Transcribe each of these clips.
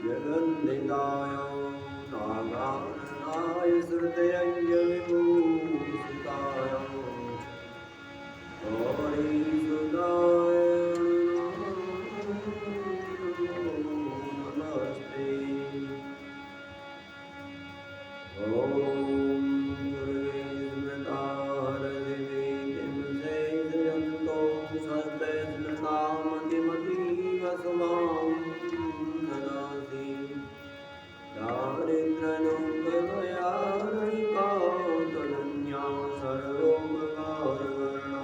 जगन्निदाय नागाननाय श्रुतयज्ञविभूषिताय गौरीसुताय नमस्ते। ॐ गुरुवे स्मृता हरदिवे किंसे जयन्तो सर्वे स्मृतामतिमतीव शुभां ददासि। दारिद्र्यदुःखभयार्णिका त्वदन्या सर्वोपकारकरणा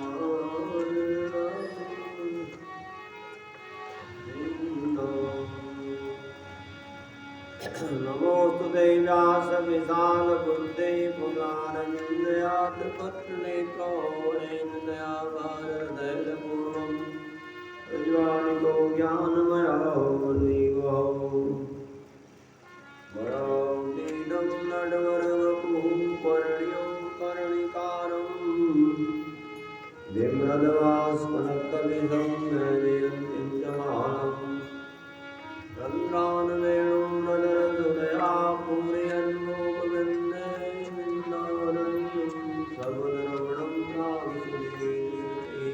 नमोस्तु ते व्यासविशालबुद्धे पुराणविन्द्यात्पत्रनेत्रोणेन दयाभारदैर्यपूर्वम् प्रज्वालितो ज्ञानमयो वरौदीनं नटवरवपुः पर्ण्यो कर्णिकारम् बिभ्रद्वास्मनकविदं नयन्तीं च मालम् रन्ध्रान् वेणुं नदरसुदया पूरयन्मोपविन्दे वृन्दावनं सर्वद्रवणं रामसुधीर्ति।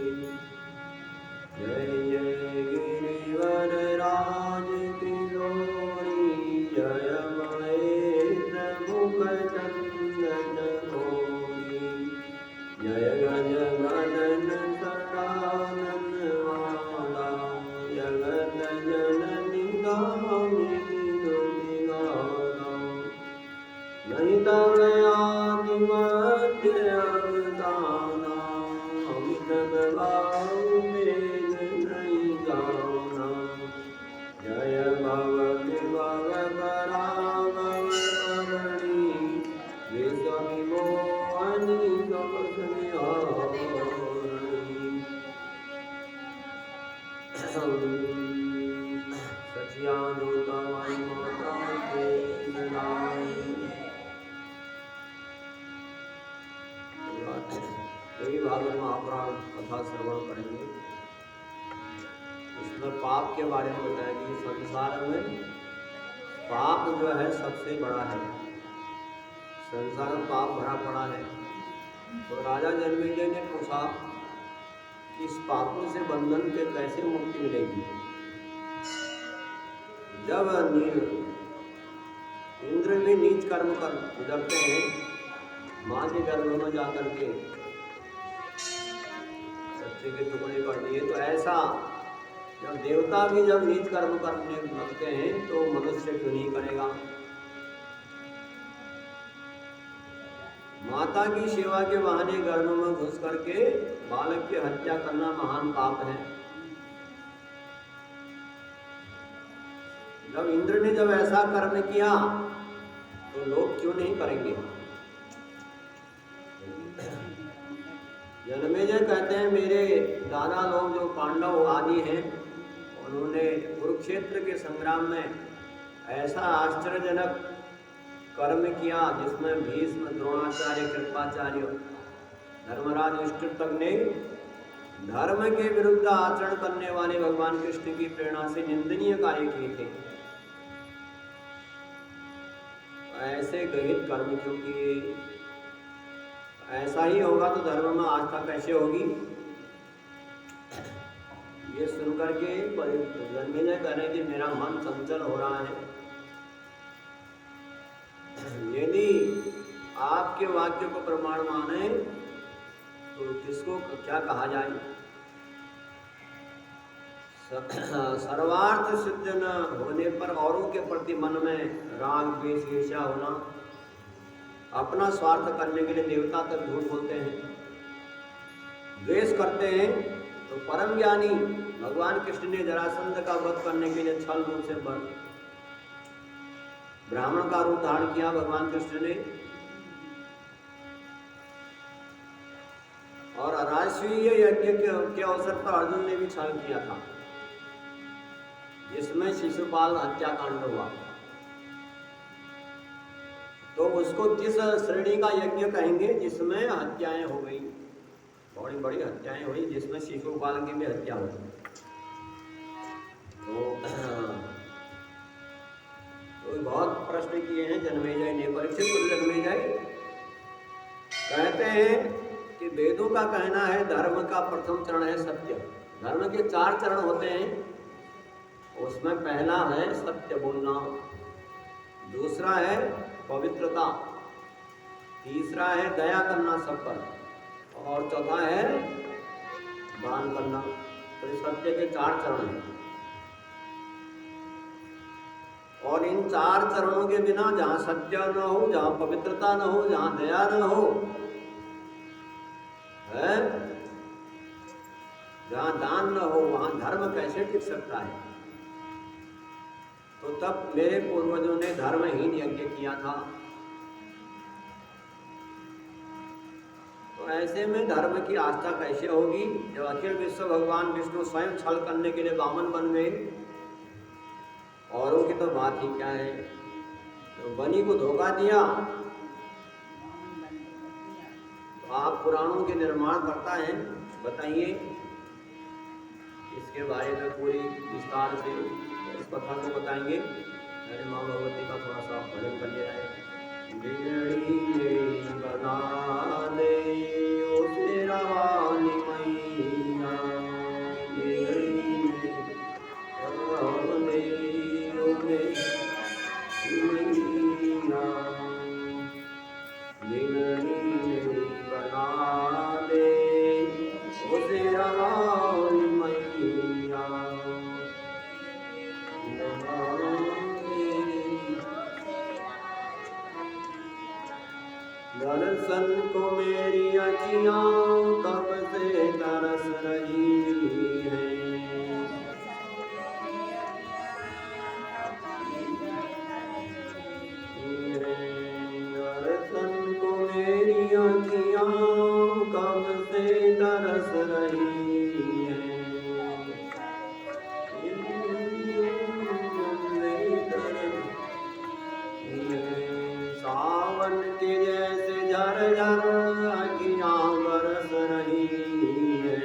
जय जय गिरिवरराज किशोरी जय महेन्द्र मुखचन्द्रचकोरी जय गज गदन सदानन माला जगत जननी गामिनी दुर्निगाला नहीं तवयाति मध्य अवसाना अमित प्रभाव वेद नहीं गाना। जय भव विभव पराभव करणी विश्वविमोहनी समसनिहारिणी। सच्चिदानंदमयी माता के जनाई। यही भागवत महापुराण कथा श्रवण करेंगे। इसमें पाप के बारे में बताया कि संसार में पाप जो है सबसे बड़ा है। संसार में पाप भरा पड़ा है। तो राजा जन्मेजय ने पूछा कि इस पापों से बंधन के कैसे मुक्ति मिलेगी। जब इंद्र भी नीच कर्म कर गुजरते हैं, माँ के गर्भ में जाकर के बच्चे के टुकड़े कर दिए, तो ऐसा जब देवता भी जब नीच कर्म करने लगते हैं तो मनुष्य क्यों नहीं करेगा। माता की सेवा के बहाने गर्भ में घुस करके बालक की हत्या करना महान पाप है। जब इंद्र ने जब ऐसा कर्म किया तो लोग क्यों नहीं करेंगे। जन्मेजय कहते हैं मेरे दादा लोग जो पांडव आदि हैं, उन्होंने कुरुक्षेत्र के संग्राम में ऐसा आश्चर्यजनक कर्म किया जिसमें भीष्म, द्रोणाचार्य, कृपाचार्य, धर्मराज युधिष्ठिर तक ने धर्म के विरुद्ध आचरण करने वाले भगवान कृष्ण की प्रेरणा से निंदनीय कार्य किए थे। ऐसे गहित कर्म क्यों किए। ऐसा ही होगा तो धर्म में आस्था कैसे होगी। ये सुनकर के जन्मेजय कह रहे कि मेरा मन चंचल हो रहा है। यदि आपके वाक्य को प्रमाण माने तो किसको क्या कहा जाए। सर्वार्थ सिद्ध न होने पर औरों के प्रति मन में राग, द्वेष, ईर्ष्या होना, अपना स्वार्थ करने के लिए देवता तक झूठ बोलते हैं, द्वेष करते हैं। तो परम ज्ञानी भगवान कृष्ण ने जरासंध का वध करने के लिए छल रूप से ब्राह्मण का रूप धारण किया। भगवान कृष्ण ने और राजसूय यज्ञ के अवसर पर अर्जुन ने भी छल किया था, जिसमें शिशुपाल हत्याकांड हुआ। तो उसको किस श्रेणी का यज्ञ कहेंगे जिसमें हत्याएं हो गई, बड़ी बड़ी हत्याएं हुई, जिसमें शिशुपाल की भी हत्या हुई। तो बहुत प्रश्न किए हैं जन्मेजय ने। परीक्षित को जन्मेजय कहते हैं कि वेदों का कहना है धर्म का प्रथम चरण है सत्य। धर्म के 4 चरण होते हैं, उसमें पहला है सत्य बोलना, दूसरा है पवित्रता, तीसरा है दया करना सब पर, और चौथा है दान करना। तो सत्य के 4 चरण हैं, और इन 4 चरणों के बिना जहाँ सत्य न हो, जहाँ पवित्रता न हो, जहाँ दया न हो, है जहाँ दान न हो, वहाँ धर्म कैसे टिक सकता है। तो तब मेरे पूर्वजों ने धर्महीन यज्ञ किया था। तो ऐसे में धर्म की आस्था कैसे होगी जब अखिल विश्व भगवान विष्णु स्वयं छल करने के लिए वामन बन गए। औरों की तो बात ही क्या है, तो बलि को धोखा दिया। तो आप पुराणों के निर्माण करता है, बताइए इसके बारे में पूरी विस्तार से इस कथा को बताएंगे। अरे माँ भगवती का थोड़ा सा भजन कर लिया है। बिगड़ी मेरी बना दे ओ तेरा वाली मैया, बिगड़ी मेरी बना दे ओ मेरी मैया, बिगड़ी मेरी बना दे ओ तेरा वाली मैया। दर्शन को मेरी अखियाँ कब से तरस रही है, दर्शन को मेरी अखियाँ कब से तरस रही है। सावन के जैसे झरझर अखियाँ बरस रही है,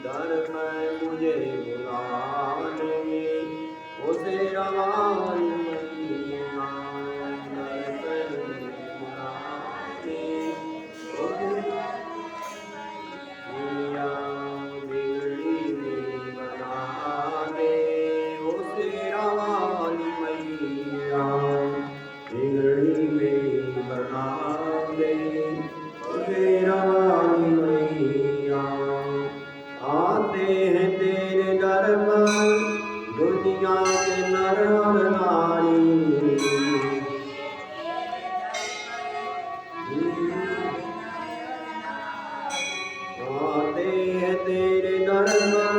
दर में मुझे बुला ले उसे रवाल मैया, दर में मुझे बुला ले उसे मैया, बिगड़ी मेरी बना दे उसे रवाल मैया, बिगड़ी मेरी बना दे उसे रवाल मैया। आते हैं तेरे दर पर दुनिया के नर और नारी, आते हैं तेरे दर पर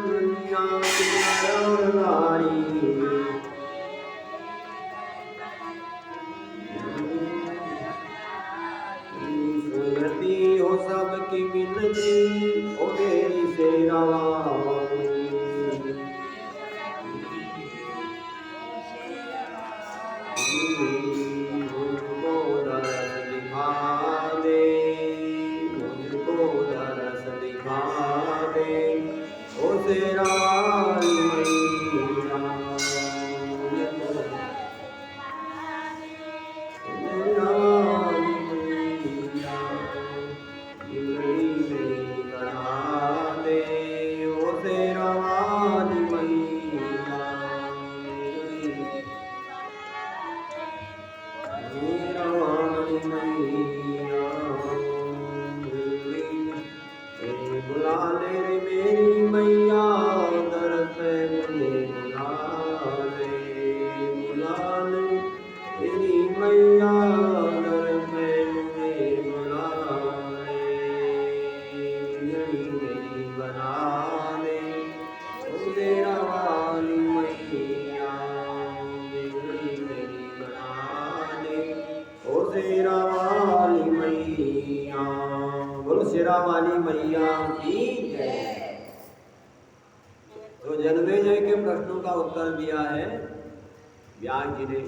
दुनिया के नर और नारी। सुनती हो सबकी विनती ओ मेरी शेरा वाली, मुझको दरस दिखा दे, मुझको दरस दिखा दे ओ शेरा वाली मैया, मुझको शेरा वाली मैया, बिगड़ी मेरी बना दे ओ शेरा वाली मैया, शेरा वाली मैया, बुला ले रे मेरी मैया, दर पे मुझे बुला ले, बुला ले मेरी मैया, दर पे मुझे बुला ले, बिगड़ी मेरी बना दे ओ तेरा वाली मैया, बिगड़ी मेरी बना दे ओ तेरा वाली मैया। बोलो शेरा वाली मैया की जय। तो जन्मेजय के प्रश्नों का उत्तर दिया है व्यास जी ने।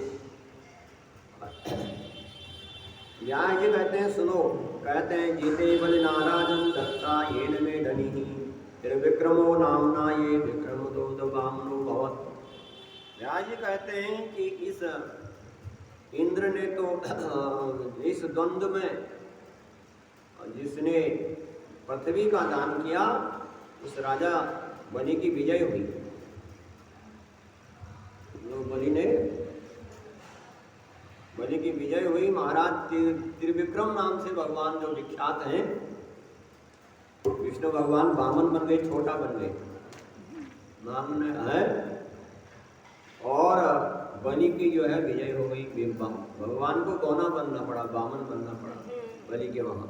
व्यास जी कहते हैं सुनो, कहते हैं जीते बल नाराजन दत्ता येन में धनी, महाराज जी कहते हैं कि इस इंद्र ने तो इस द्वंद्व में जिसने पृथ्वी का दान किया उस राजा बलि की विजय हुई। जो बलि की विजय हुई। महाराज त्रिविक्रम नाम से भगवान जो विख्यात हैं, विष्णु भगवान वामन बन गए, छोटा बन गए नाम ने है, और बलि की जो है विजय हो गई। भगवान को कौना बनना पड़ा, वामन बनना पड़ा बलि के वहां,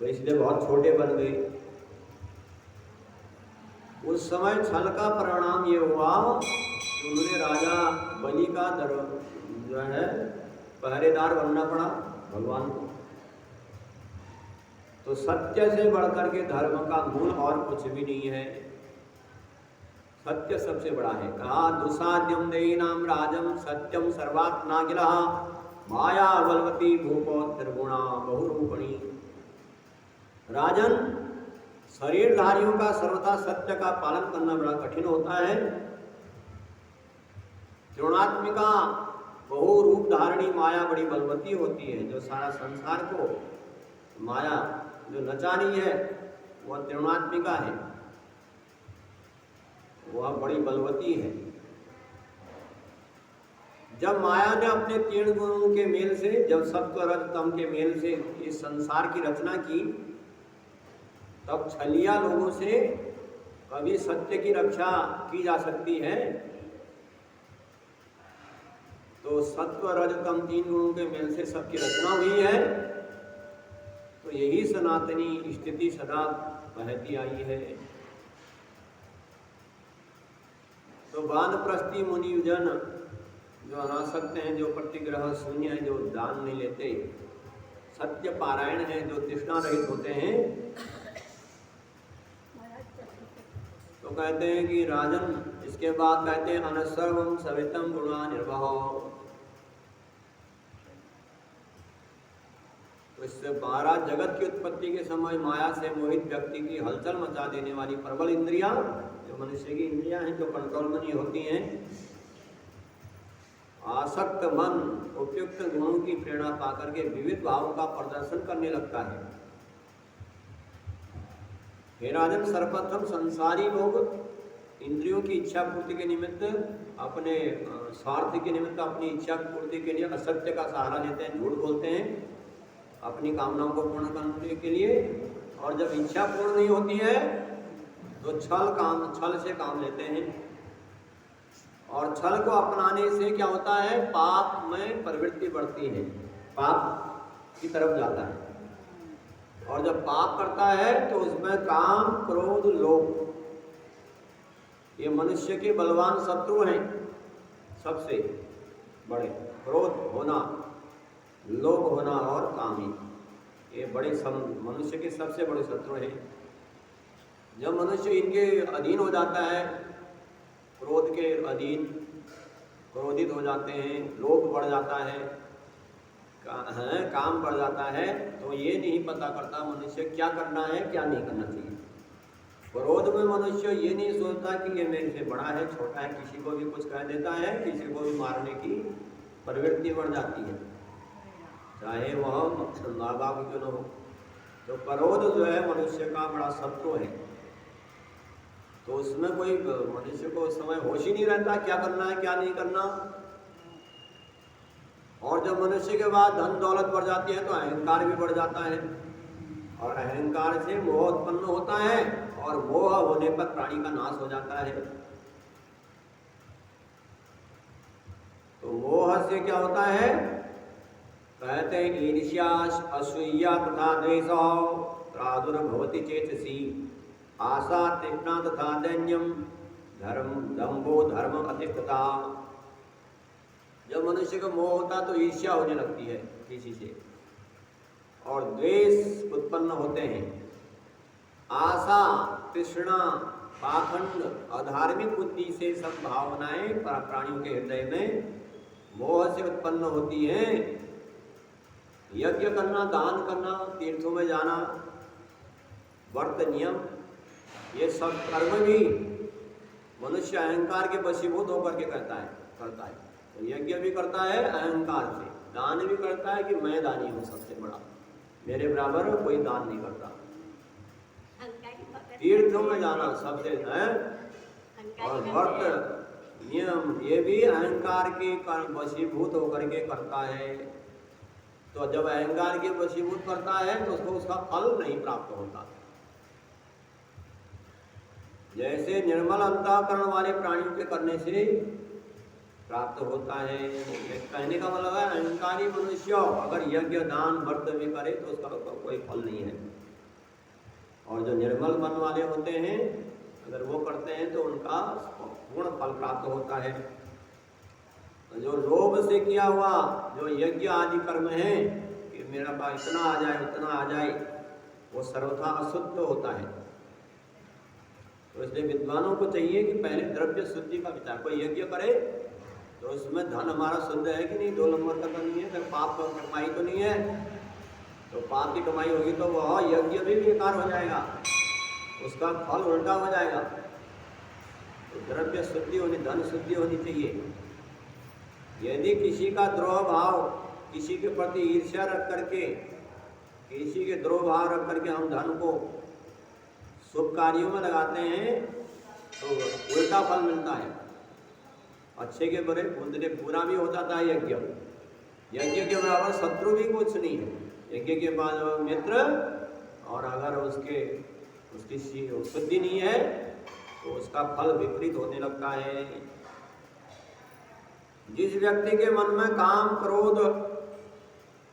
तो इसलिए बहुत छोटे बन गए। उस समय छल का परिणाम ये हुआ कि उन्होंने राजा बलि का जो है पहरेदार बनना पड़ा भगवान को। तो सत्य से बढ़कर के धर्म का मूल और कुछ भी नहीं है, सत्य सबसे बड़ा है। कहा दुसाद्यम देहिनाम राजम सत्यम सर्वात्मनागिला माया बलवती भूपो त्रिगुणा बहुरूपणी। राजन, शरीरधारियों का सर्वथा सत्य का पालन करना बड़ा कठिन होता है। त्रिगुणात्मिका बहुरूप धारणी माया बड़ी बलवती होती है। जो सारा संसार को माया जो नचानी है वह त्रिगुणात्मिका है, वह बड़ी बलवती है। जब माया ने अपने 3 गुणों के मेल से, जब सत्व रज तम के मेल से इस संसार की रचना की, तब छलिया लोगों से कभी सत्य की रक्षा की जा सकती है? तो सत्व रज तम 3 गुणों के मेल से सबकी रचना हुई है। तो यही सनातनी स्थिति सदा बहती आई है। तो वानप्रस्थी मुनिजन जो अनासक्त हैं, जो प्रतिग्रह शून्य हैं, जो दान नहीं लेते, सत्य पारायण है, जो तृष्णा रहित होते हैं, तो कहते हैं कि राजन, इसके बाद कहते हैं अनसर्वम सवितम गुणा निर्वह। तो इससे 12 जगत की उत्पत्ति के समय माया से मोहित व्यक्ति की हलचल मचा देने वाली प्रबल इंद्रियां, जो मनुष्य की इंद्रियां हैं, जो कंट्रोल में नहीं होती हैं, आसक्त मन उपयुक्त गुणों की प्रेरणा पाकर के विविध भावों का प्रदर्शन करने लगता है। हे राजन, सर्वप्रथम संसारी लोग इंद्रियों की इच्छा पूर्ति के निमित्त, अपने स्वार्थ के निमित्त, अपनी इच्छा पूर्ति के लिए असत्य का सहारा लेते हैं, झूठ बोलते हैं अपनी कामनाओं को पूर्ण करने के लिए। और जब इच्छा पूर्ण नहीं होती है तो छल से काम लेते हैं। और छल को अपनाने से क्या होता है, पाप में प्रवृत्ति बढ़ती है, पाप की तरफ जाता है। और जब पाप करता है तो उसमें काम, क्रोध, लोभ, ये मनुष्य के बलवान शत्रु हैं सबसे बड़े। क्रोध होना, लोभ होना और काम, ये बड़े मनुष्य के सबसे बड़े शत्रु हैं। जब मनुष्य इनके अधीन हो जाता है, क्रोध के अधीन, क्रोधित हो जाते हैं, लोभ बढ़ जाता है, काम बढ़ जाता है, तो ये नहीं पता करता मनुष्य क्या करना है, क्या नहीं करना चाहिए। क्रोध में मनुष्य ये नहीं सोचता कि ये मेरे से बड़ा है, छोटा है, किसी को भी कुछ कह देता है, किसी को भी मारने की प्रवृत्ति बढ़ जाती है, चाहे वह माँ बाप क्यों न हो। तो क्रोध जो है मनुष्य का बड़ा शत्रु है। तो उसमें कोई मनुष्य को उस समय होश ही नहीं रहता क्या करना है, क्या नहीं करना। और जब मनुष्य के बाद धन दौलत बढ़ जाती है तो अहंकार भी बढ़ जाता है, और अहंकार से मोह उत्पन्न होता है, और मोह होने पर प्राणी का नाश हो जाता है। तो मोह से क्या होता है, कहते हैं ईर्ष्या, असूया तथा द्वेषो प्रादुर्भवति चेतसी, आशा, तृष्णा तथा दैन्यम, धर्म, दंभो, धर्म, अतिष्ठता। जब मनुष्य को मोह होता तो ईर्ष्या होने लगती है किसी से, और द्वेष उत्पन्न होते हैं। आशा, तृष्णा, पाखंड, अधार्मिक बुद्धि से सब भावनाएं प्राणियों के हृदय में मोह से उत्पन्न होती हैं। यज्ञ करना, दान करना, तीर्थों में जाना, व्रत नियम, ये सब कर्म भी मनुष्य अहंकार के वशीभूत होकर के करता है। करता है। तो यज्ञ भी करता है अहंकार से, दान भी करता है कि मैं दानी हूँ सबसे बड़ा, मेरे बराबर कोई दान नहीं करता। तीर्थों में जाना सबसे है, और व्रत नियम ये भी अहंकार के वशीभूत होकर के करता है। तो जब अहंकार के वशीभूत करता है तो उसको उसका फल नहीं प्राप्त होता। जैसे निर्मल अंतःकरण वाले प्राणियों के करने से प्राप्त होता है। कहने का मतलब है अहंकारी मनुष्य अगर यज्ञ दान व्रत भी करे तो उसका कोई फल नहीं है, और जो निर्मल मन वाले होते हैं अगर वो करते हैं तो उनका पूर्ण फल प्राप्त होता है। जो लोभ से किया हुआ जो यज्ञ आदि कर्म है कि मेरा पास इतना आ जाए उतना आ जाए, वो सर्वथा अशुद्ध होता है। तो इसलिए विद्वानों को चाहिए कि पहले द्रव्य शुद्धि का विचार, कोई यज्ञ करे तो उसमें धन हमारा शुद्ध है कि नहीं, 2 नंबर का तो नहीं है, फिर पाप का कमाई तो नहीं है, तो पाप की कमाई होगी तो वह यज्ञ भी बेकार हो जाएगा, उसका फल उल्टा हो जाएगा। तो द्रव्य शुद्धि होनी, धन शुद्धि होनी चाहिए। यदि किसी का द्रोह भाव, किसी के प्रति ईर्ष्या रख करके, किसी के द्रोह भाव रख करके हम धन को शुभ कार्यों में लगाते हैं तो उल्टा फल मिलता है। अच्छे के बुरे बुरा भी हो जाता है यज्ञ। यज्ञ के बराबर शत्रु भी कुछ नहीं है। यज्ञ के बाद मित्र, और अगर उसकी शुद्धि नहीं है तो उसका फल विपरीत होने लगता है। जिस व्यक्ति के मन में काम क्रोध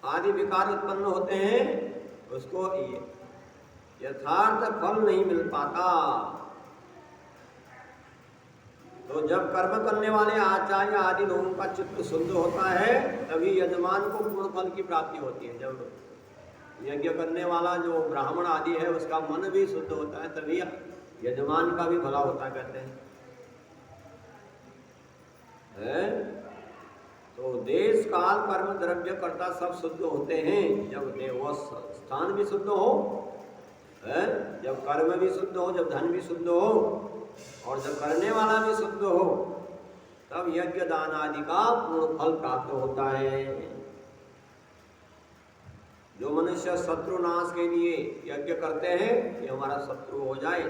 आदि विकार उत्पन्न होते हैं उसको यथार्थ फल नहीं मिल पाता। तो जब कर्म करने वाले आचार्य आदि लोगों का चित्त शुद्ध होता है तभी यजमान को पूर्ण फल की प्राप्ति होती है। जब यज्ञ करने वाला जो ब्राह्मण आदि है उसका मन भी शुद्ध होता है तभी यजमान का भी भला होता है, कहते हैं। तो देश काल कर्म द्रव्य कर्ता सब शुद्ध होते हैं जब वो स्थान भी शुद्ध हो, जब कर्म भी शुद्ध हो, जब धन भी शुद्ध हो, और जब करने वाला भी शुद्ध हो, तब यज्ञ दान आदि का पूर्ण फल प्राप्त होता है। जो मनुष्य शत्रु नाश के लिए यज्ञ करते हैं कि हमारा शत्रु हो जाए,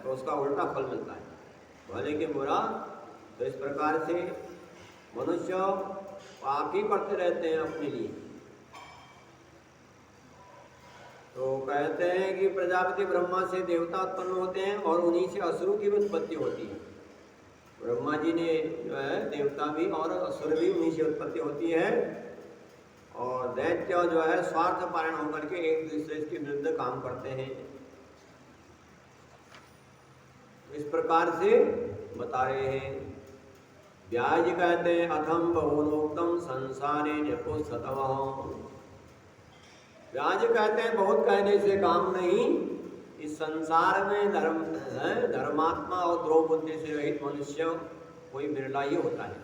तो उसका उल्टा फल मिलता है, भले के बुरा। तो इस प्रकार से मनुष्य पाप ही करते रहते हैं अपने लिए। तो कहते हैं कि प्रजापति ब्रह्मा से देवता उत्पन्न होते हैं और उन्हीं से असुरों की उत्पत्ति होती है। ब्रह्मा जी ने जो है देवता भी और असुर भी उन्हीं से उत्पत्ति होती है, और दैत्य जो है स्वार्थ पारण होकर के एक दूसरे के विरुद्ध काम करते हैं। इस प्रकार से बता रहे हैं। व्याज कहते हैं अथम बहुलोक्तम संसारे न्यपुस्ततवः। व्याज कहते हैं बहुत कहने से काम नहीं, इस संसार में धर्मात्मा और द्रोह बुद्धि से रहित मनुष्य कोई बिरला ही होता है।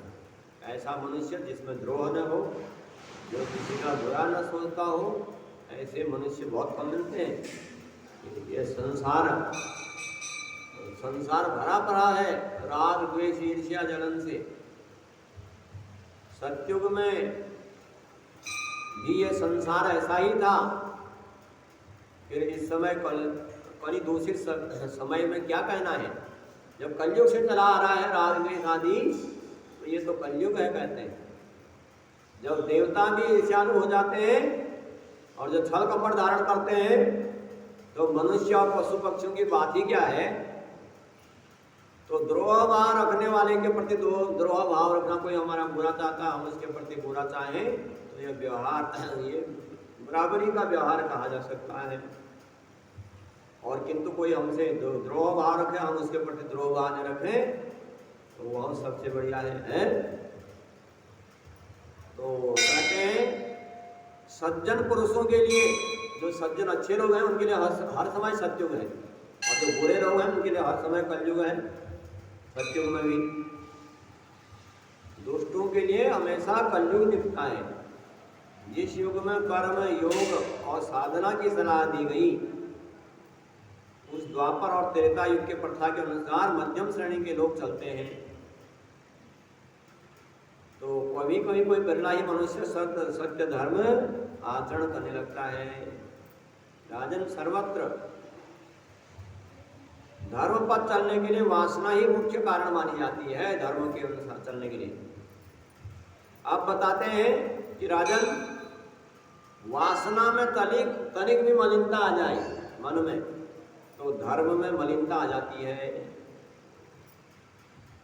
ऐसा मनुष्य जिसमें द्रोह न हो, जो किसी का बुरा न सोचता हो, ऐसे मनुष्य बहुत कम मिलते हैं। ये संसार भरा पड़ा है राग द्वेष ईर्ष्या जलन से। सत्युग में भी ये संसार ऐसा ही था, फिर इस समय कली दूषित समय में क्या कहना है। जब कलयुग से चला आ रहा है राग द्वेष आदि, तो ये तो कलयुग है कहते हैं। जब देवता भी ईर्ष्यालु हो जाते हैं और जो छल कपट धारण करते हैं, तो मनुष्य और पशु पक्षियों की बात ही क्या है। तो द्रोह भाव रखने वाले के प्रति द्रोह भाव रखना, कोई हमारा बुरा चाहता है हम उसके प्रति बुरा चाहें, तो ये व्यवहार, ये बराबरी का व्यवहार कहा जा सकता है। और किंतु कोई हमसे द्रोह भाव रखे, हम उसके प्रति द्रोह भाव न रखें, तो वह सबसे बढ़िया है। तो कहते हैं सज्जन पुरुषों के लिए, जो सज्जन अच्छे लोग हैं उनके लिए हर समय सत्युग है, और जो बुरे लोग हैं उनके लिए हर समय कलयुग है। सत्युग में भी दुष्टों के लिए हमेशा कलयुग दिखता है। जिस युग में कर्म योग और साधना की सलाह दी गई, उस द्वापर और त्रेता युग के प्रथा के अनुसार मध्यम श्रेणी के लोग चलते हैं। तो कभी कभी कोई बिरला ही मनुष्य सत्य धर्म आचरण करने लगता है। राजन, सर्वत्र धर्म पर चलने के लिए वासना ही मुख्य कारण मानी जाती है, धर्म के अनुसार चलने के लिए। आप बताते हैं कि राजन, वासना में तनिक भी मलिनता आ जाए मन में, तो धर्म में मलिनता आ जाती है।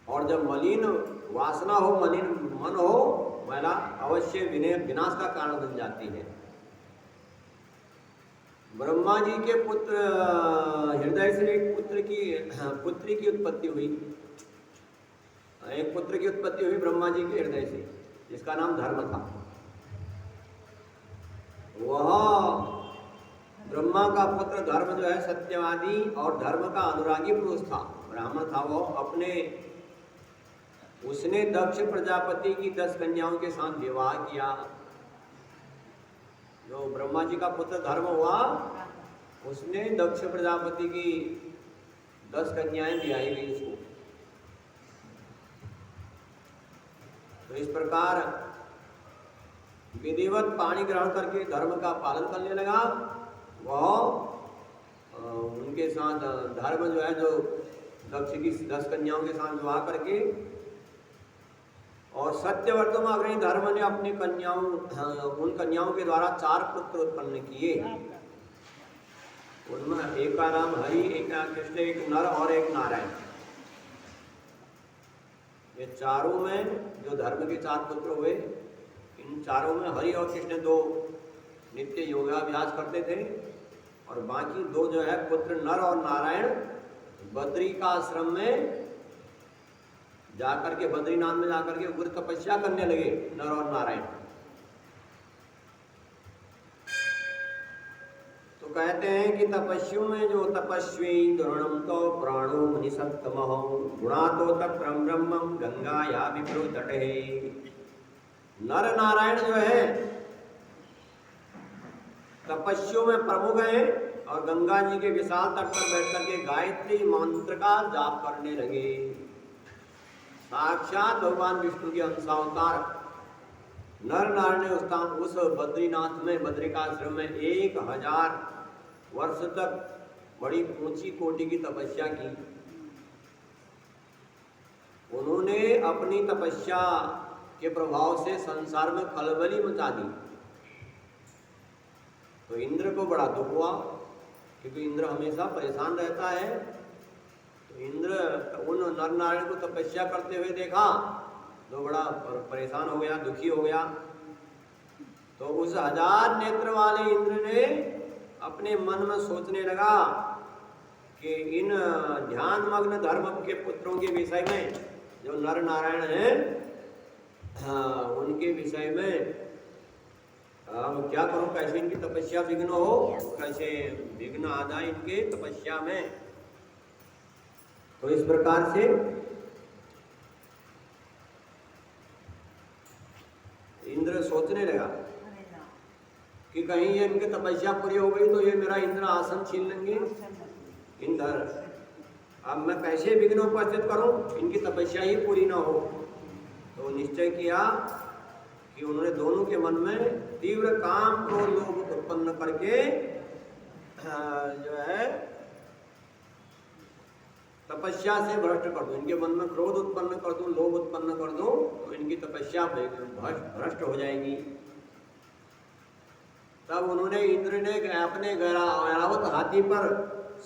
और जब मलिन वासना हो, मलिन मन हो, मैला अवश्य विनाश का कारण बन जाती है। ब्रह्मा जी के पुत्र हृदय से एक पुत्री की उत्पत्ति हुई। एक पुत्र की उत्पत्ति हुई ब्रह्मा जी के हृदय से, जिसका नाम धर्म था। वह ब्रह्मा का पुत्र धर्म जो है सत्यवादी और धर्म का अनुरागी पुरुष था, ब्राह्मण था वो। उसने दक्ष प्रजापति की 10 कन्याओं के साथ विवाह किया। जो ब्रह्मा जी का पुत्र धर्म हुआ, उसने दक्ष प्रजापति की 10 कन्याएं ब्याही गई उसको। तो इस प्रकार विधिवत पानी ग्रहण करके धर्म का पालन करने लगा। वह उनके साथ धर्म जो है, जो दक्ष की 10 कन्याओं के साथ विवाह करके, और सत्यवर्तमा अग्रणी धर्म ने अपनी उन कन्याओं के द्वारा 4 पुत्र उत्पन्न किए। उनमें एक का नाम हरि, एक का कृष्ण, एक नर और एक नारायण। ये चारों में जो धर्म के 4 पुत्र हुए, इन चारों में हरि और कृष्ण 2 नित्य योगाभ्यास करते थे, और बाकी 2 जो है पुत्र नर और नारायण बद्री का आश्रम में जाकर के, बद्रीनाथ में जाकर के उग्र तपस्या करने लगे, नर और नारायण। तो कहते हैं कि तपस्वियों में जो तपस्वी दुर्णम तो प्राणो मुनिसत्तमः गुणा तो तप्रम ब्रह्मम गंगाया विप्रो तटे। नर नारायण जो है तपस्वियों में प्रमुख है, और गंगा जी के विशाल तट पर बैठकर के गायत्री मंत्र का जाप करने लगे। साक्षात भगवान विष्णु के अंशावतार नर नारायण ने उस बद्रीनाथ में, बद्रिकाश्रम में 1000 वर्ष तक बड़ी ऊंची कोटि की तपस्या की। उन्होंने अपनी तपस्या के प्रभाव से संसार में खलबली मचा दी। तो इंद्र को बड़ा दुख हुआ, क्योंकि इंद्र हमेशा परेशान रहता है। तो इंद्र उन नर नारायण को तपस्या करते हुए देखा तो बड़ा परेशान हो गया, दुखी हो गया। तो उस 1000 नेत्र वाले इंद्र ने अपने मन में सोचने लगा कि इन ध्यान मग्न धर्म के पुत्रों के विषय में, जो नर नारायण हैं, उनके विषय में क्या करूं, कैसे इनकी तपस्या विघ्न हो, कैसे विघ्न आ जाए इनके तपस्या में। तो इस प्रकार से इंद्र सोचने लगा कि कहीं ये इनकी तपस्या पूरी हो गई तो ये मेरा इंद्र आसन छीन लेंगे। इंद्र, अब मैं कैसे विघ्न उपस्थित करूं, इनकी तपस्या ही पूरी ना हो। तो निश्चय किया कि उन्होंने दोनों के मन में तीव्र काम क्रोध लोभ उत्पन्न करके जो है तपस्या से भ्रष्ट कर दूं, इनके मन में क्रोध उत्पन्न कर दूं, लोभ उत्पन्न कर दूं, तो इनकी तपस्या भ्रष्ट हो जाएगी। तब उन्होंने, इंद्र ने अपने ऐरावत हाथी पर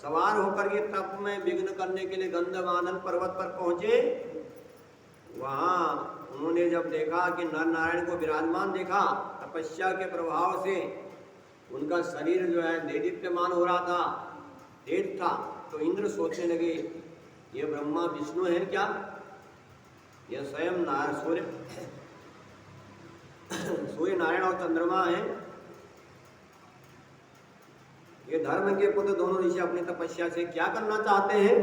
सवार होकर के तप में विघ्न करने के लिए गंधमादन पर्वत पर पहुंचे। वहां उन्होंने जब देखा कि नर नारायण को विराजमान देखा, तपस्या के प्रभाव से उनका शरीर जो है देदीप्यमान हो रहा था, तेज था। तो इंद्र सोचने लगे, ये ब्रह्मा विष्णु है क्या, यह स्वयं सूर्य नारायण और चंद्रमा है। ये धर्म के पुत्र दोनों ऋषि अपनी तपस्या से क्या करना चाहते हैं।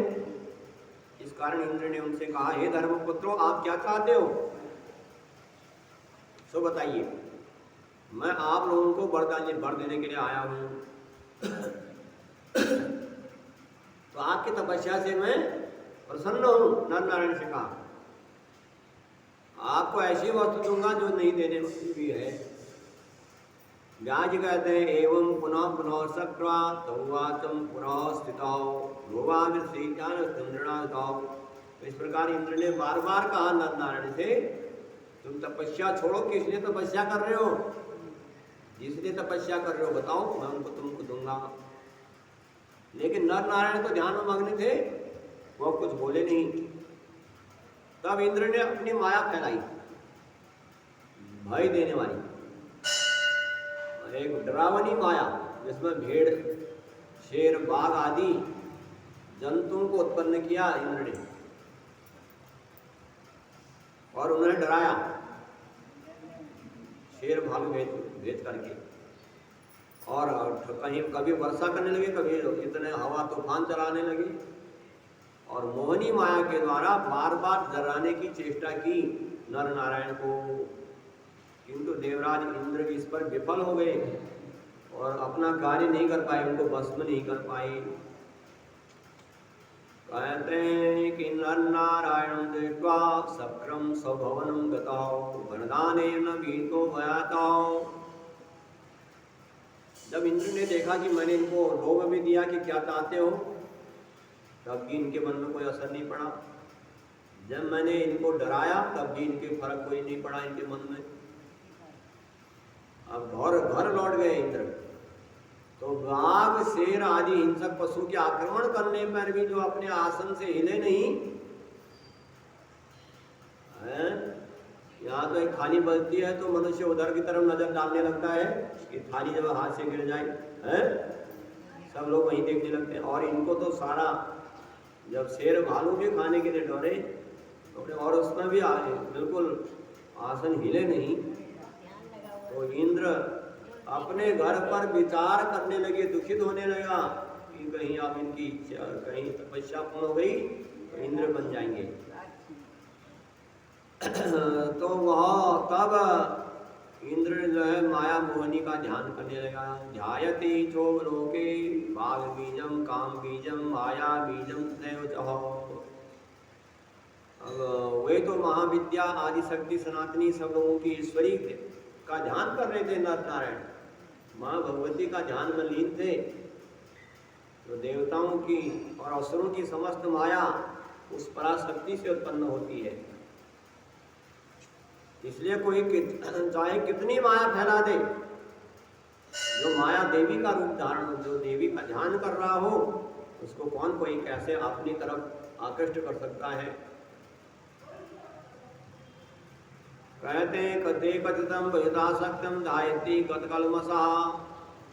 इस कारण इंद्र ने उनसे कहा, हे धर्म पुत्रों, आप क्या चाहते हो, सो बताइए, मैं आप लोगों को वर देने के लिए आया हूं। तो आपकी तपस्या से मैं प्रसन्न हूं। नर नारायण से कहा, आपको ऐसी वस्तु दूंगा जो नहीं देने की है। व्याज कहते हैं एवं पुनः पुनः सक्वा तौवाचम पुनः स्थिताओ इस प्रकार इंद्र ने बार बार कहा नर नारायण से, तुम तपस्या छोड़ो, किस लिए तपस्या कर रहे हो? जिसलिए तपस्या कर रहे हो बताओ, मैं उनको तुमको दूंगा। लेकिन नर नारायण तो ध्यान में मग्न थे, वो कुछ बोले नहीं। तब इंद्र ने अपनी माया फैलाई, भय देने वाली एक डरावनी माया, जिसमें भेड़, शेर, बाघ आदि जंतुओं को उत्पन्न किया इंद्र ने और उन्हें डराया, शेर भालू भेज करके। और कहीं कभी वर्षा करने लगे, कभी इतने हवा तूफान चलाने लगे और मोहनी माया के द्वारा बार बार डराने की चेष्टा की नर नारायण को। किंतु देवराज इंद्र इस पर विफल हो गए और अपना कार्य नहीं कर पाए, उनको भस्म नहीं कर पाए। कहते हैं कि नर नारायण दृष्ट्वा सक्रम स्वभवनम गताओ वरदानेन भीतो भयाताओ। जब इंद्र ने देखा कि मैंने इनको लोभ भी दिया कि क्या चाहते हो, तब भी इनके मन में कोई असर नहीं पड़ा। जब मैंने इनको डराया तब भी इनके फर्क कोई नहीं पड़ा इनके मन में। अब घर लौट गए इंद्र। तो बाघ, शेर आदि हिंसक पशु के आक्रमण करने पर भी जो अपने आसन से हिले नहीं है। यहाँ तो एक थाली बजती है तो मनुष्य उधर की तरफ नजर डालने लगता है कि थाली जब हाथ से गिर जाए है, सब लोग वहीं देखने लगते हैं। और इनको तो सारा, जब शेर भालू भी खाने के लिए डरे और उसमें भी बिल्कुल आसन हिले नहीं, तो इंद्र अपने घर पर विचार करने लगे, दुखित होने लगा कि कहीं अब इनकी इच्छा, कहीं तपस्या पूर्ण हो गई तो इंद्र बन जाएंगे। तो वह तब इंद्र जो है माया मोहनी का ध्यान करने लगा। ध्यायति चोग लोके बाघ बीजम काम बीजम माया बीजम तदेव चहो। अब वे तो महाविद्या आदि शक्ति सनातनी सब लोगों की ईश्वरी का ध्यान कर रहे थे नर नारायण, माँ भगवती का ध्यान में लीन थे। तो देवताओं की और असुरों की समस्त माया उस पराशक्ति से उत्पन्न होती है। इसलिए कोई चाहे कितनी माया फैला दे, जो माया देवी का रूप धारण, जो देवी का ध्यान कर रहा हो, उसको कौन कोई कैसे अपनी तरफ आकृष्ट कर सकता है। कहते हैं कते कथितम बहितासक्तम धायती गतकलमसा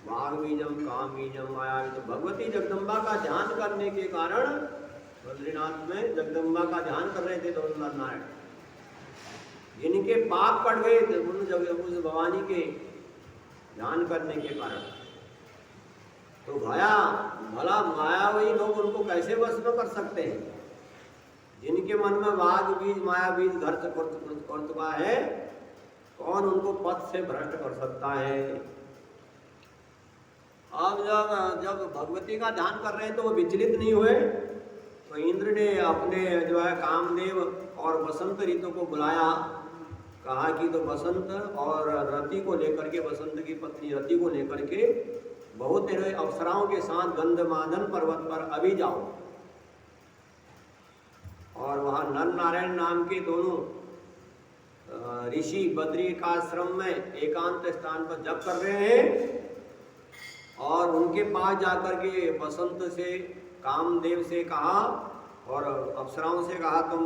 बाघ बीजम काम बीजम माया। तो भगवती जगदम्बा का ध्यान करने के कारण बद्रीनाथ में जगदम्बा का ध्यान कर रहे थे दोनों नर नारायण, जिनके पाप पड़ गए थे उस भवानी के ध्यान करने के कारण। तो भला मायावी लोग उनको कैसे वश में कर सकते हैं? जिनके मन में बाघ बीज माया बीज घर से कर चुका है, कौन उनको पथ से भ्रष्ट कर सकता है? अब जब भगवती का ध्यान कर रहे हैं तो वो विचलित नहीं हुए। तो इंद्र ने अपने जो है कामदेव और वसंत ऋतु को बुलाया, कहा कि तो बसंत और रति को लेकर के, बसंत की पत्नी रति को लेकर के बहुत तेरे अप्सराओं के साथ गंधमादन पर्वत पर अभी जाओ। और वहाँ नर नारायण नाम के दोनों ऋषि बद्री का आश्रम में एकांत स्थान पर जप कर रहे हैं। और उनके पास जाकर के बसंत से, कामदेव से कहा और अप्सराओं से कहा, तुम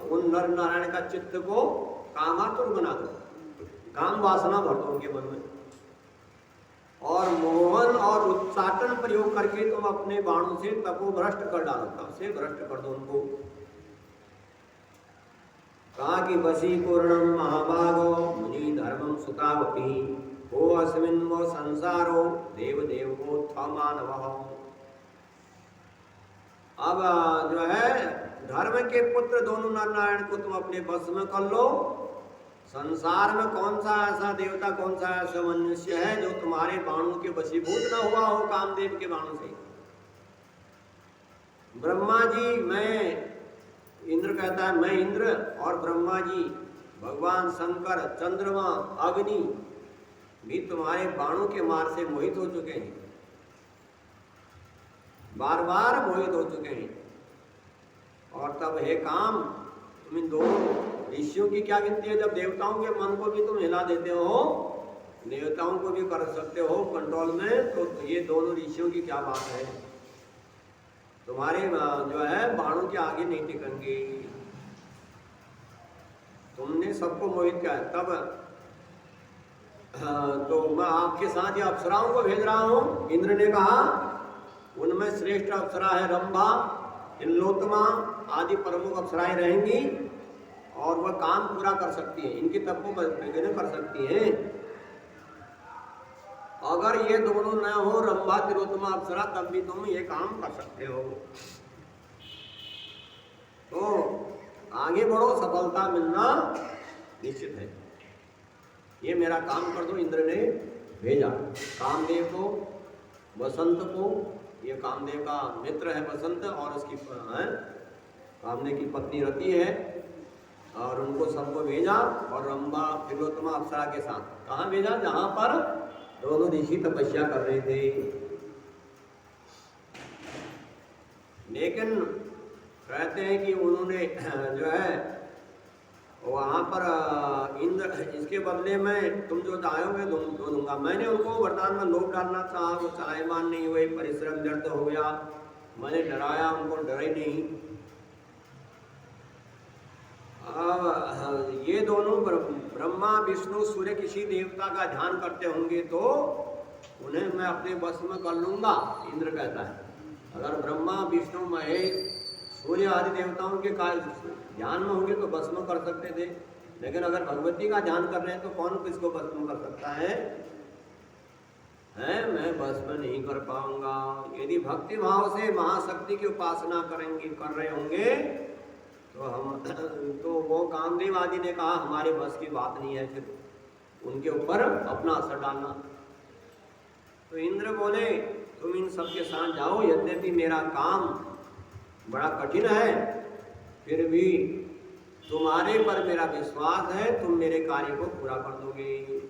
उन नर नारायण का चित्त को कामातुर बना दो, काम वासना भर दो उनके मन में, और मोहन और उच्चाटन प्रयोग करके तुम अपने बाणों से तपो भ्रष्ट कर डालो, तब से भ्रष्ट कर दो उनको। कहा कि वसी पूर्णम महाभागो मुनि धर्मम सुतावपी हो अस्मिन वो संसारो देव देव को मानव। अब जो है धर्म के पुत्र दोनों नर नारायण को तुम अपने बस में कर लो। संसार में कौन सा ऐसा देवता, कौन सा ऐसा मनुष्य है जो तुम्हारे बाणों के वशीभूत न हुआ हो कामदेव के बाणों से। ब्रह्मा जी, मैं इंद्र कहता है मैं इंद्र और ब्रह्मा जी, भगवान शंकर, चंद्रमा, अग्नि भी तुम्हारे बाणों के मार से मोहित हो चुके हैं, बार बार मोहित हो चुके हैं। और तब हे काम, तुम इन दोनों ऋषियों की क्या गिनती है? जब देवताओं के मन को भी तुम हिला देते हो, देवताओं को भी कर सकते हो कंट्रोल में, तो ये दोनों ऋषियों की क्या बात है? तुम्हारे जो है बाणों के आगे नहीं टिकेंगे। तुमने सबको मोहित किया। तब तो मैं आपके साथ ये अप्सराओं को भेज रहा हूं। इंद्र ने कहा उनमें श्रेष्ठ अप्सरा है रंभा, तिलोत्तमा आदि प्रमुख अप्सराएं रहेंगी और वह काम पूरा कर सकती हैं, इनकी तप को कर सकती हैं। अगर ये दोनों न हो, रंभा तिलोत्तमा अप्सरा, तब भी तुम ये काम कर सकते हो। तो आगे बढ़ो, सफलता मिलना निश्चित है। ये मेरा काम कर दो। इंद्र ने भेजा कामदेव को, बसंत को। ये कामदेव का मित्र है बसंत, और उसकी कामदेव की पत्नी रति है, और उनको सबको भेजा। और रंभा तिलोत्तमा अप्सरा के साथ कहाँ भेजा? जहां पर दोनों ऋषि तपस्या कर रहे थे। लेकिन कहते हैं कि उन्होंने जो है वहाँ पर इंद्र, इसके बदले में तुम जो चाहोगे दो दूंगा। मैंने उनको वरदान में लोभ डालना चाहा, वो चलायमान नहीं हुए, परिश्रम व्यर्थ हो गया। मैंने डराया, उनको डरा ही नहीं। ये दोनों ब्रह्मा विष्णु सूर्य किसी देवता का ध्यान करते होंगे तो उन्हें मैं अपने बस में कर लूंगा, इंद्र कहता है। अगर ब्रह्मा विष्णु महेश सूर्य आदि देवताओं के ध्यान में होंगे तो भस्म कर सकते थे, लेकिन अगर भगवती का ध्यान कर रहे हैं तो कौन किसको भस्म कर सकता है? मैं भस्म नहीं कर पाऊंगा। यदि भक्ति भाव से महाशक्ति की उपासना कर रहे होंगे तो वो कामदेव आदि ने कहा हमारे बस की बात नहीं है फिर उनके ऊपर अपना असर डालना। तो इंद्र बोले तुम इन सबके साथ जाओ, यद्यपि मेरा काम बड़ा कठिन है, फिर भी तुम्हारे पर मेरा विश्वास है, तुम मेरे कार्य को पूरा कर दोगे।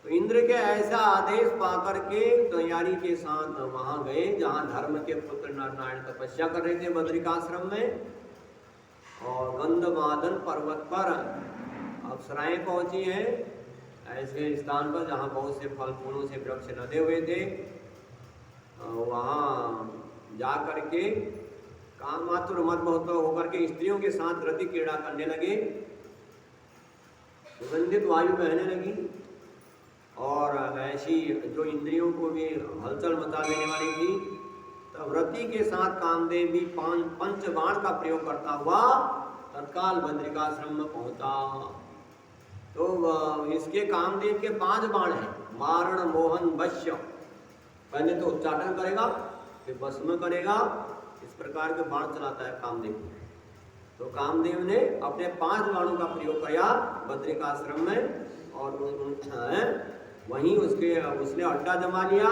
तो इंद्र के ऐसा आदेश पाकर के तैयारी के साथ वहां गए जहां धर्म के पुत्र नारायण तपस्या कर रहे थे बद्रिकाश्रम में। और गंधमादन पर्वत पर अप्सराएं पहुंची हैं, ऐसे स्थान पर जहां बहुत से फल फूलों से वृक्ष लदे हुए थे। वहां जा करके काम मात्र मत बहुत होकर के स्त्रियों के साथ रति क्रीड़ा करने लगे, सुगंधित वायु बहने लगी, और ऐसी जो इंद्रियों को भी हलचल मचा देने वाली थी। तब रति के साथ कामदेव भी पंचबाण का प्रयोग करता हुआ तत्काल बद्रिकाश्रम में पहुंचा। तो इसके कामदेव के 5 बाण हैं, मारण मोहन वश्य। पहले तो उच्चाटन करेगा, फिर भस्म करेगा, इस प्रकार के बाण चलाता है कामदेव। तो कामदेव ने अपने 5 बाणों का प्रयोग किया बद्रिकाश्रम में, और वहीं उसने अड्डा जमा लिया।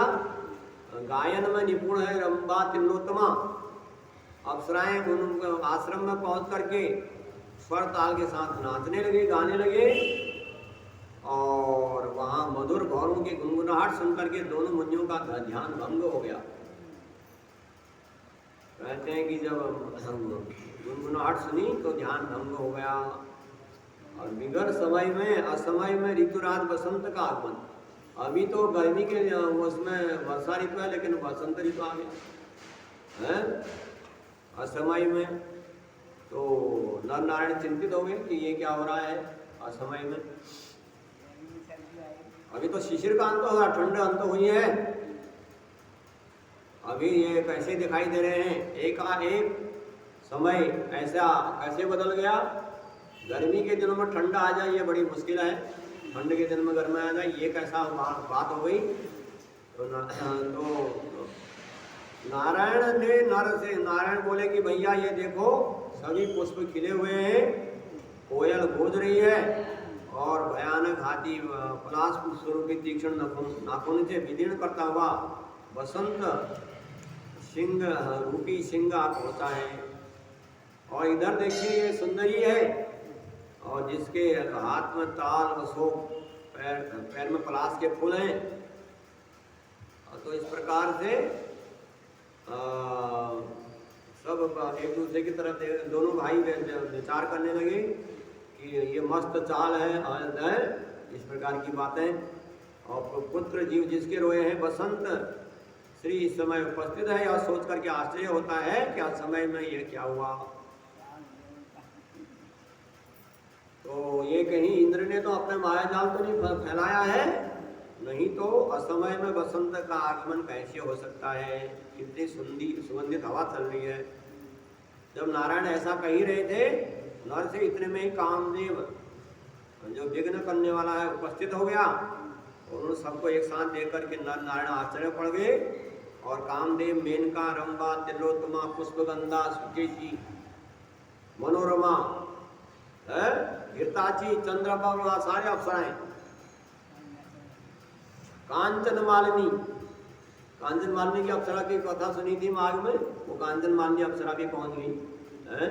गायन में निपुण है रंभा तिलोत्तमा अप्सराएं उन आश्रम में पहुंच करके स्वर ताल के साथ नाचने लगे, गाने लगे, और वहां मधुर गौरों की गुनगुनाहट सुनकर के दोनों मुनियों का ध्यान भंग हो गया। कहते हैं कि जब गुनगुनाहट सुनी तो ध्यान भंग हो गया, और बिगर समय में असमय में ऋतुराज बसंत का आगमन। अभी तो गर्मी के उसमें वर्षा ऋतु है, लेकिन बसंत ऋतु आ गया है असमय में। तो नर नारायण चिंतित हो गए कि ये क्या हो रहा है असमय में। अभी तो शिशिर का अंत हो रहा, ठंड अंत हुई है, अभी ये कैसे दिखाई दे रहे हैं। एक समय ऐसा कैसे बदल गया। गर्मी के दिनों में ठंडा आ जाए ये बड़ी मुश्किल है, ठंड के दिन में गर्मी आ जाए ये कैसा बात हो गई। तो नारायण बोले कि भैया ये देखो सभी पुष्प खिले हुए हैं, कोयल गूंज रही है, और भयानक हाथी पलाश स्वरूपी तीक्ष्ण नाखून से विदीर्ण करता हुआ बसंत सिंह रूपी सिंह पहुंचा है। और इधर देखिए ये सुंदरी है और जिसके हाथ में ताल अशोक, पैर में पलाश के फूल हैं। तो इस प्रकार से सब एक दूसरे की तरफ दोनों भाई विचार करने लगे कि ये मस्त चाल है, इस प्रकार की बातें। और पुत्र जीव जिसके रोए हैं बसंत श्री इस समय उपस्थित है, यह सोच करके आश्चर्य होता है कि आज समय में ये क्या हुआ। तो ये कहीं इंद्र ने तो अपने माया जाल तो नहीं फैलाया है, नहीं तो असमय में बसंत का आगमन कैसे हो सकता है। कितनी सुगंधित हवा चल रही है। जब नारायण ऐसा कह ही रहे थे, नर से इतने में ही कामदेव जो विघ्न करने वाला है उपस्थित हो गया। उन्होंने सबको एक साथ देख करके नर नारायण आश्चर्य पड़ गए। और कामदेव, मेनका, रंभा, तिलोत्तमा, पुष्पगंधा, सुकेशी, मनोरमा, घृताची, चंद्रप्रभा, सारे अप्सराएं, कांचन मालिनी की अप्सरा की कथा सुनी थी माघ में, वो कांचन मालिनी अप्सरा भी पहुंच गई है।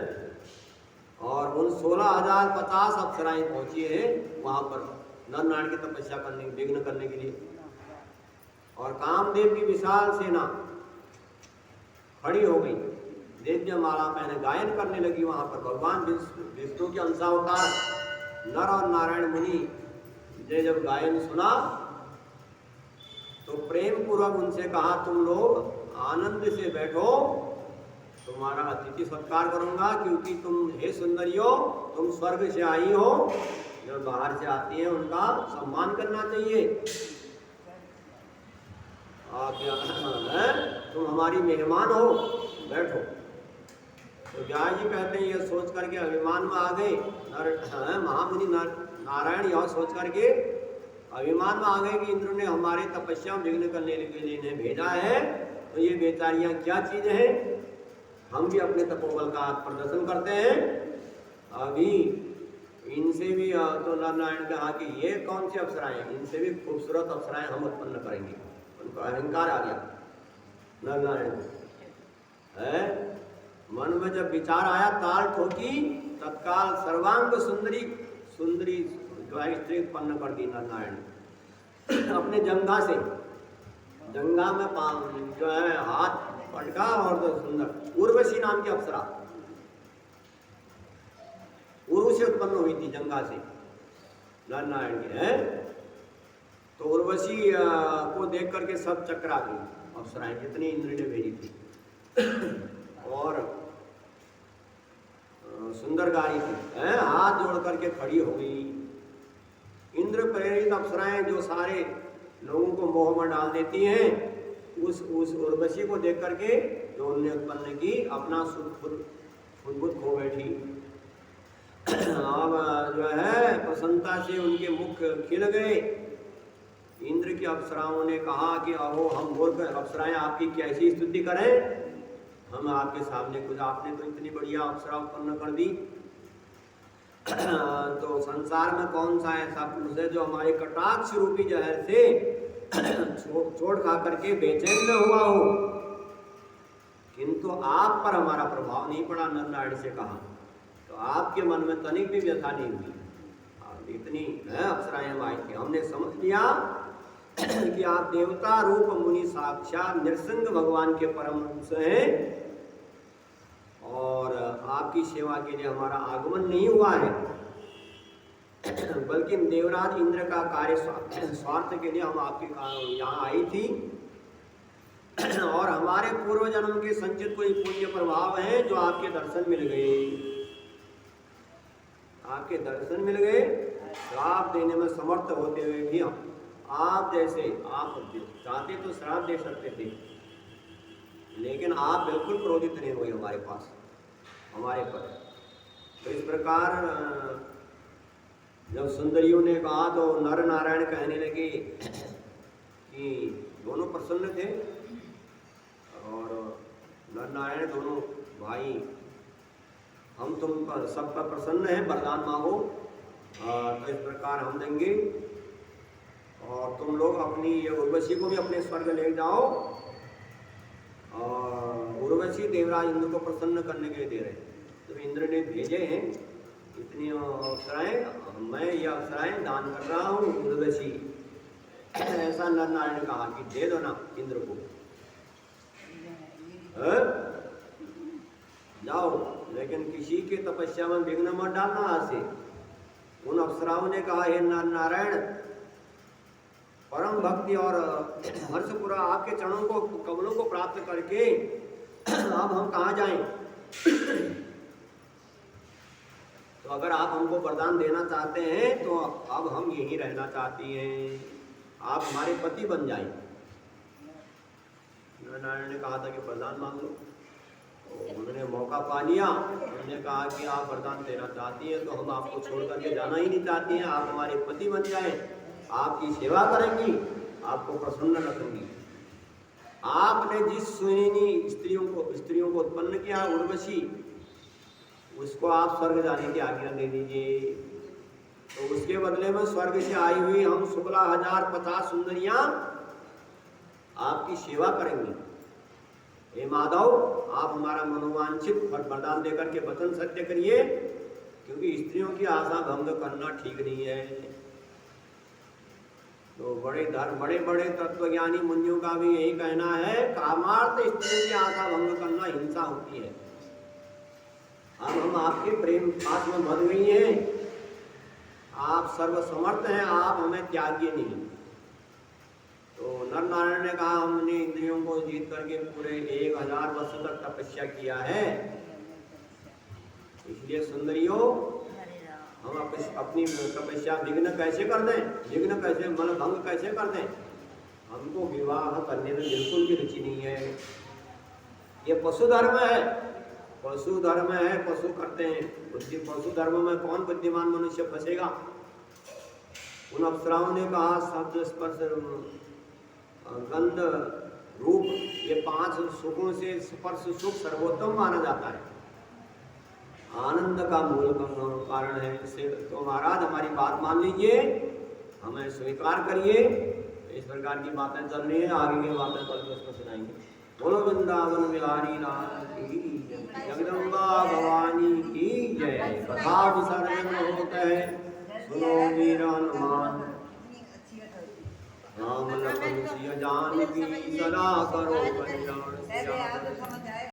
और उन 16,050 अप्सराएं पहुंची है वहां पर नर नारायण की तपस्या करने, विघ्न करने के लिए। और कामदेव की विशाल सेना खड़ी हो गई, दिव्य माला पहने गायन करने लगी वहां पर। भगवान विष्णु के अंशावतार नर और नारायण मुनि ने जब गायन सुना तो प्रेम पूर्वक उनसे कहा, तुम लोग आनंद से बैठो, तुम्हारा अतिथि सत्कार करूंगा, क्योंकि तुम हे सुंदरियों, तुम स्वर्ग से आई हो, जो बाहर से आती है उनका सम्मान करना चाहिए। तुम हमारी मेहमान हो, बैठो। तो व्यास जी कहते हैं ये सोच करके अभिमान में आ गए महामुनि नारायण, यह सोच करके अभिमान में आ गए कि इंद्र ने हमारे तपस्या विघ्न करने के लिए इन्हें भेजा है, तो ये बेचारियां क्या चीजें हैं, हम भी अपने तपोबल का प्रदर्शन करते हैं। अभी इनसे भी तो नारायण ने कहा कि ये कौन सी अप्सराएं, इनसे भी खूबसूरत अप्सराएं हम उत्पन्न करेंगे। उनको अहंकार आ गया नारायण है। मन में जब विचार आया, ताल ठोकी, तत्काल सर्वांग सुंदरी स्त्री उत्पन्न कर दी नारायण अपने जंघा से। जंघा में जो है हाथ पटका और तो सुंदर उर्वशी नाम की अप्सरा उर्व से उत्पन्न हुई थी जंघा से नारायण के है। तो उर्वशी को देख करके सब चक्रा गई अप्सराएं जितनी इंद्र ने भेजी थी। और सुंदर गाड़ी थी, हाथ जोड़ करके खड़ी हो गई। इंद्र प्रेरित अप्सराएं जो सारे लोगों को मोह में डाल देती हैं, उस उर्वशी को देख करके जो उन्होंने उत्पन्न की, अपना सुख खो बैठी। अब जो है प्रसन्नता से उनके मुख खिल गए। इंद्र की अप्सराओं ने कहा कि अहो हम मूर्ख अप्सराएं आपकी कैसी स्तुति करें, हम आपके सामने कुछ, आपने तो इतनी बढ़िया अप्सरा उत्पन्न कर दी। तो संसार में कौन सा ऐसा पुरुष है जो हमारे कटाक्ष रूपी जहर से चोट खा करके बेचैन न हुआ हो, किंतु आप पर हमारा प्रभाव नहीं पड़ा। नारायण से कहा तो आपके मन में तनिक भी व्यथा नहीं हुई। इतनी अप्सराएं आई थी, हमने समझ लिया कि आप देवता रूप मुनि साक्षात निरसंग भगवान के परम अंश हैं, और आपकी सेवा के लिए हमारा आगमन नहीं हुआ है, बल्कि देवराज इंद्र का कार्य स्वार्थ के लिए हम आपके यहाँ आई थी। और हमारे पूर्व जन्म के संचित कोई पुण्य प्रभाव है जो आपके दर्शन मिल गए, आपके दर्शन मिल गए। श्राप देने में समर्थ होते हुए भी हम आप जैसे, आप चाहते तो श्राप दे सकते थे, लेकिन आप बिल्कुल क्रोधित नहीं हुए हमारे पास, हमारे पर। तो इस प्रकार जब सुंदरियों ने कहा तो नर नारायण कहने लगे कि दोनों प्रसन्न थे, और नर नारायण दोनों भाई, हम तुम पर सब पर प्रसन्न हैं, वरदान मांगो। तो इस प्रकार हम देंगे, और तुम लोग अपनी ये उर्वशी को भी अपने स्वर्ग ले जाओ। और उर्वशी देवराज इंद्र को प्रसन्न करने के लिए दे रहे, तो इंद्र ने भेजे हैं इतनी अप्सराएं, मैं ये अप्सराएं दान कर रहा हूँ उर्वशी। ऐसा नर नारायण ने कहा कि दे दो ना इंद्र को, जाओ, लेकिन किसी के तपस्या में विघ्न मत डालना आज से। उन अप्सराओं ने कहा हे नर नारायण, परम भक्ति और हर्षपुरा आपके चरणों को, कमलों को प्राप्त करके अब हम कहाँ जाएं? तो अगर आप हमको वरदान देना चाहते हैं तो अब हम यहीं रहना चाहती हैं, आप हमारे पति बन जाएं। नारायण ने कहा था कि वरदान मांग लो, तो उन्होंने मौका पा लिया। उन्होंने कहा कि आप वरदान देना चाहती हैं तो हम आपको छोड़ करके जाना ही नहीं चाहती हैं, आप हमारे पति बन जाएं, आपकी सेवा करेंगी, आपको प्रसन्न रखेंगी। आपने जिस सुनीनी स्त्रियों को उत्पन्न किया उर्वशी, उसको आप स्वर्ग जाने की आज्ञा दे दीजिए। तो उसके बदले में स्वर्ग से आई हुई हम 16,050 सुंदरियां आपकी सेवा करेंगी। हे माधव, आप हमारा मनोवांछित वरदान देकर के वचन सत्य करिए, क्योंकि स्त्रियों की आशा भंग करना ठीक नहीं है। तो बड़े बड़े तत्वज्ञानी मुनियों का भी यही कहना है, कामार्थ स्त्रियों की आशा भंग करना हिंसा होती है। अब हम आपके प्रेम पास में बंध गई हैं, आप सर्वसमर्थ हैं, आप हमें त्यागिए नहीं। तो नर नारायण ने कहा हमने इंद्रियों को जीत करके पूरे 1000 वर्षों तक तपस्या किया है, इसलिए सुंदरियों हम अपनी तपस्या विघ्न कैसे कर दें, विघ्न कैसे मन भंग कैसे कर दें? हमको विवाह करने में बिल्कुल भी रुचि नहीं है। ये पशु धर्म है, पशु धर्म है, पशु करते हैं। पशु धर्म में कौन बुद्धिमान मनुष्य फंसेगा? उन अप्सराओं ने कहा शब्द स्पर्श गंध रूप, ये 5 सुखों से स्पर्श सुख सर्वोत्तम माना जाता है, आनंद का मूल कारण है। इससे तो महाराज हमारी बात मान लीजिए, हमें स्वीकार करिए। इस प्रकार की बातें चल रही है, आगे की बातें कल उसको सुनाएंगे। बोलो वृंदावन बिहारी लाल की जय, जगदम्बा भवानी की जय। कथा विसर्जन होता है, सुनो वीर हनुमान, राम लखन सिया जानकी सदा करो कल्याण।